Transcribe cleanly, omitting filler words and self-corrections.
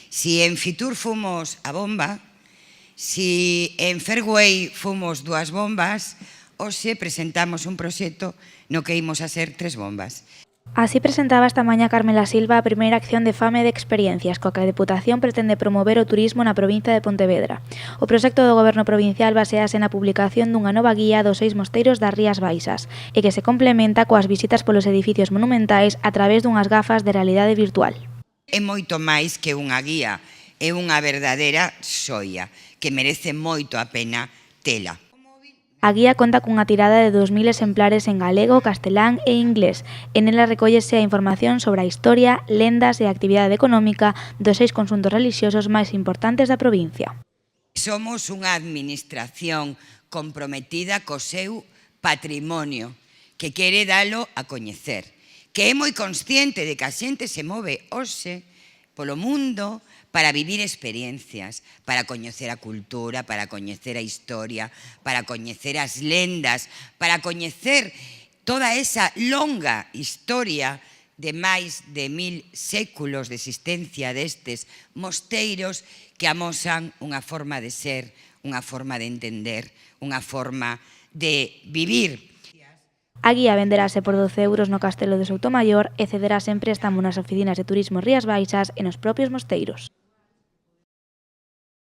Si en Fitur fomos a bomba, si en Fairway fomos 2 bombas, hoxe presentamos un proxecto no que imos a ser 3 bombas. Así presentaba esta mañá Carmela Silva a primeira acción de Fame de Experiencias, coa que a Deputación pretende promover o turismo na provincia de Pontevedra. O proxecto do Goberno provincial basease na publicación dunha nova guía dos 6 mosteiros das Rías Baixas e que se complementa coas visitas polos edificios monumentais a través dunhas gafas de realidade virtual. É moito máis que unha guía, é unha verdadeira xoia que merece moito a pena tela. A guía conta cunha tirada de 2000 exemplares en galego, castelán e inglés. En ela recóllese a información sobre a historia, lendas e a actividade económica dos 6 conxuntos relixiosos máis importantes da provincia. Somos unha administración comprometida co seu patrimonio, que quere dalo a coñecer, que é moi consciente de que a xente se move hoxe polo mundo para vivir experiencias, para coñecer a cultura, para coñecer a historia, para coñecer as lendas, para coñecer toda esa longa historia de máis de 1000 séculos de existencia destes mosteiros que amosan unha forma de ser, unha forma de entender, unha forma de vivir. A guía venderase por 12 euros no Castelo de Soutomaior e cederase en préstamo nas oficinas de turismo Rías Baixas e nos propios mosteiros.